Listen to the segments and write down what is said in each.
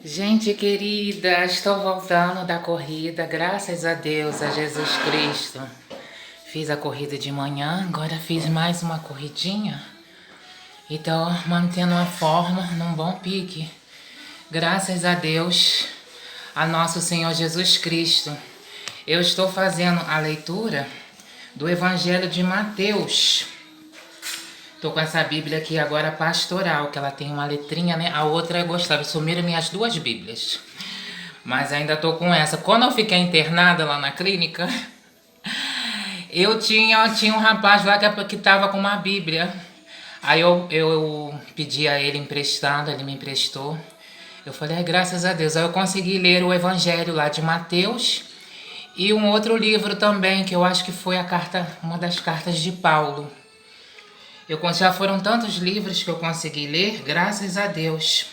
Gente querida, estou voltando da corrida, graças a Deus, a Jesus Cristo. Fiz a corrida de manhã, agora fiz mais uma corridinha e tô mantendo a forma num bom pique. Graças a Deus, a nosso Senhor Jesus Cristo. Eu estou fazendo a leitura do Evangelho de Mateus. Tô com essa Bíblia aqui agora pastoral, que ela tem uma letrinha, né? A outra eu gostava, sumiram minhas duas Bíblias. Mas ainda tô com essa. Quando eu fiquei internada lá na clínica, eu tinha um rapaz lá que tava com uma Bíblia. Aí eu pedi a ele emprestado, ele me emprestou. Eu falei, graças a Deus. Aí eu consegui ler o Evangelho lá de Mateus e um outro livro também, que eu acho que foi uma das cartas de Paulo. Já foram tantos livros que eu consegui ler, graças a Deus.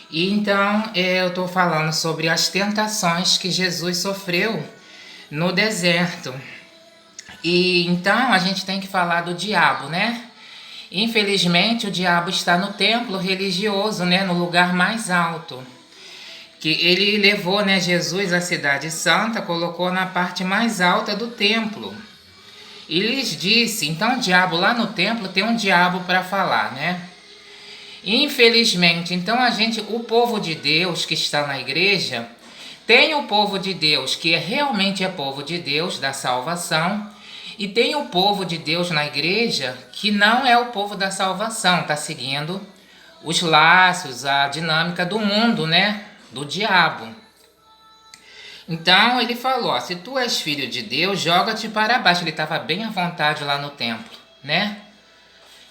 E então eu estou falando sobre as tentações que Jesus sofreu no deserto. E então a gente tem que falar do diabo, né? Infelizmente o diabo está no templo religioso, né? No lugar mais alto. Que ele levou, né, Jesus à cidade santa, colocou na parte mais alta do templo. E lhes disse, então o diabo lá no templo tem um diabo para falar, né? Infelizmente, então o povo de Deus que está na igreja, tem o povo de Deus que realmente é povo de Deus, da salvação, e tem o povo de Deus na igreja que não é o povo da salvação, está seguindo os laços, a dinâmica do mundo, né? Do diabo. Então ele falou, se tu és filho de Deus, joga-te para baixo. Ele estava bem à vontade lá no templo, né?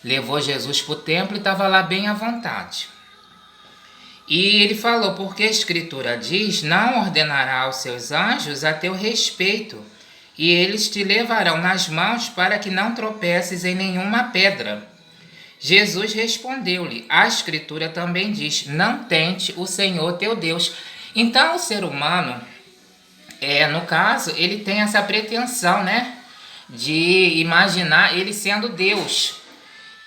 Levou Jesus para o templo e estava lá bem à vontade. E ele falou, porque a Escritura diz, não ordenará aos seus anjos a teu respeito, e eles te levarão nas mãos para que não tropeces em nenhuma pedra. Jesus respondeu-lhe, a Escritura também diz, não tente o Senhor teu Deus. Então o ser humano, no caso, ele tem essa pretensão, né, de imaginar ele sendo Deus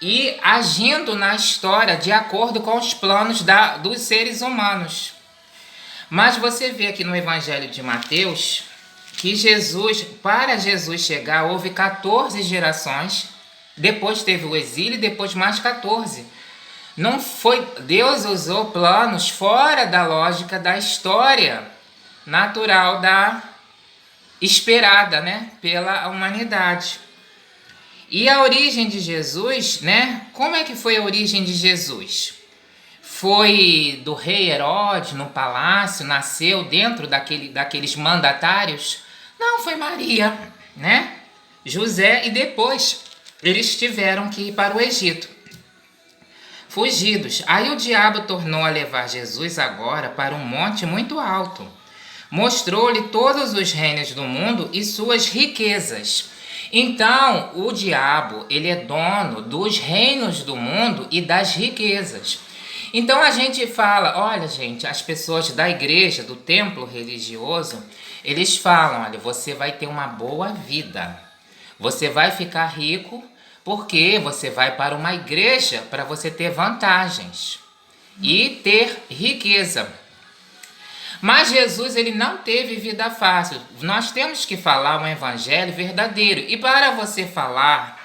e agindo na história de acordo com os planos dos seres humanos. Mas você vê aqui no Evangelho de Mateus que para Jesus chegar, houve 14 gerações, depois teve o exílio e depois mais 14. Não foi, Deus usou planos fora da lógica da história natural esperada, né, pela humanidade. E a origem de Jesus, né? Como é que foi a origem de Jesus? Foi do rei Herodes no palácio, nasceu dentro daqueles mandatários? Não, foi Maria, né? José, e depois eles tiveram que ir para o Egito, fugidos. Aí o diabo tornou a levar Jesus agora para um monte muito alto. Mostrou-lhe todos os reinos do mundo e suas riquezas. Então, o diabo, ele é dono dos reinos do mundo e das riquezas. Então a gente fala, olha gente, as pessoas da igreja, do templo religioso, eles falam, olha, você vai ter uma boa vida. Você vai ficar rico porque você vai para uma igreja para você ter vantagens e ter riqueza. Mas Jesus, ele não teve vida fácil. Nós temos que falar um evangelho verdadeiro. E para você falar,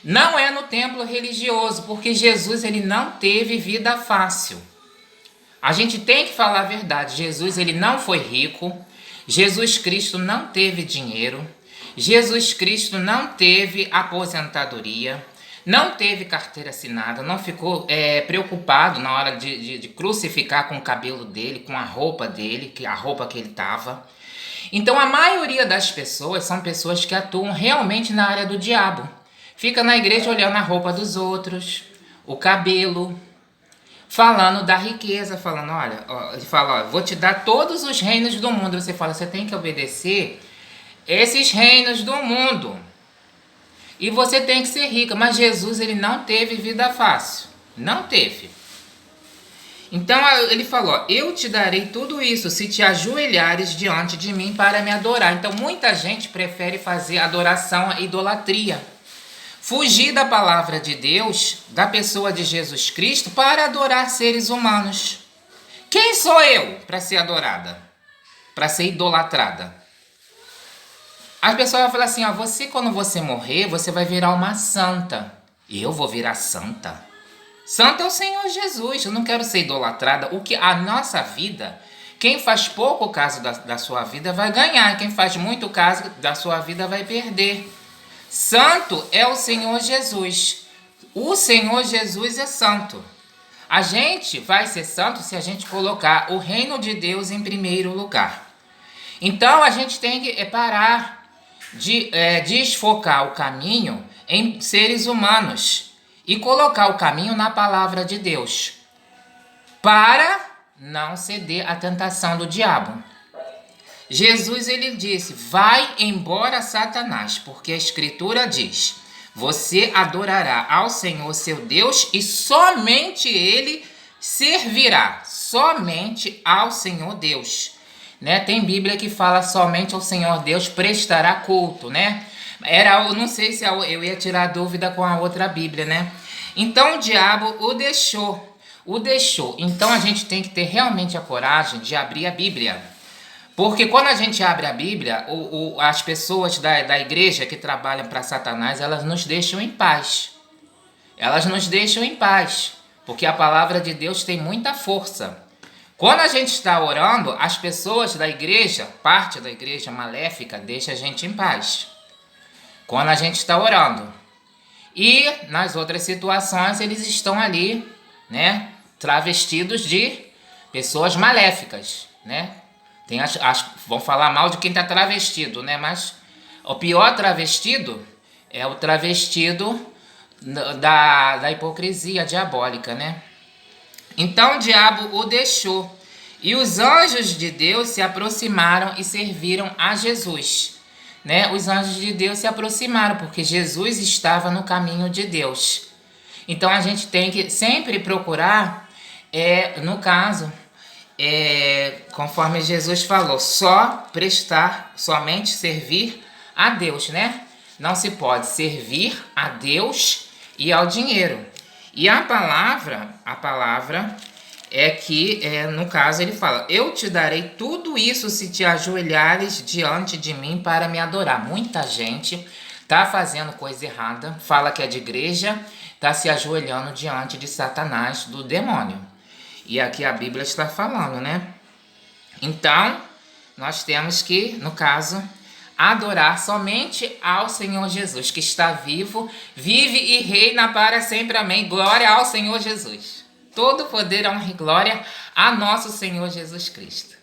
não é no templo religioso, porque Jesus, ele não teve vida fácil. A gente tem que falar a verdade. Jesus, ele não foi rico. Jesus Cristo não teve dinheiro. Jesus Cristo não teve aposentadoria. Não teve carteira assinada, não ficou preocupado na hora de crucificar com o cabelo dele, com a roupa dele, a roupa que ele estava. Então a maioria das pessoas são pessoas que atuam realmente na área do diabo. Fica na igreja olhando a roupa dos outros, o cabelo, falando da riqueza, falando, olha, ele fala, vou te dar todos os reinos do mundo. Você fala, você tem que obedecer esses reinos do mundo. E você tem que ser rica, mas Jesus, ele não teve vida fácil, não teve. Então ele falou, eu te darei tudo isso se te ajoelhares diante de mim para me adorar. Então muita gente prefere fazer adoração à idolatria. Fugir da palavra de Deus, da pessoa de Jesus Cristo, para adorar seres humanos. Quem sou eu para ser adorada? Para ser idolatrada? As pessoas vão falar assim, ó, você quando você morrer, você vai virar uma santa. Eu vou virar santa? Santo é o Senhor Jesus, eu não quero ser idolatrada. O que a nossa vida, quem faz pouco caso da sua vida vai ganhar, quem faz muito caso da sua vida vai perder. Santo é o Senhor Jesus. O Senhor Jesus é santo. A gente vai ser santo se a gente colocar o reino de Deus em primeiro lugar. Então a gente tem que parar de desfocar o caminho em seres humanos e colocar o caminho na palavra de Deus, para não ceder à tentação do diabo. Jesus ele disse, vai embora Satanás, porque a Escritura diz, você adorará ao Senhor seu Deus e somente Ele servirá, somente ao Senhor Deus. Né? Tem Bíblia que fala somente ao Senhor Deus prestará culto, né? Não sei se eu ia tirar dúvida com a outra Bíblia, né? Então o diabo o deixou. Então a gente tem que ter realmente a coragem de abrir a Bíblia. Porque quando a gente abre a Bíblia, as pessoas da igreja que trabalham para Satanás, elas nos deixam em paz. Elas nos deixam em paz, porque a palavra de Deus tem muita força. Quando a gente está orando, as pessoas da igreja, parte da igreja maléfica, deixa a gente em paz. Quando a gente está orando. E nas outras situações, eles estão ali, né, travestidos de pessoas maléficas, né? Vão falar mal de quem está travestido, né? Mas o pior travestido é o travestido da hipocrisia diabólica, né? Então o diabo o deixou. E os anjos de Deus se aproximaram e serviram a Jesus. Né? Os anjos de Deus se aproximaram, porque Jesus estava no caminho de Deus. Então a gente tem que sempre procurar, no caso, conforme Jesus falou, somente servir a Deus, né? Não se pode servir a Deus e ao dinheiro. E a palavra é que, no caso, ele fala, eu te darei tudo isso se te ajoelhares diante de mim para me adorar. Muita gente está fazendo coisa errada, fala que é de igreja, está se ajoelhando diante de Satanás, do demônio. E aqui a Bíblia está falando, né? Então, nós temos que, no caso, adorar somente ao Senhor Jesus, que está vivo, vive e reina para sempre. Amém. Glória ao Senhor Jesus. Todo poder, honra e glória a nosso Senhor Jesus Cristo.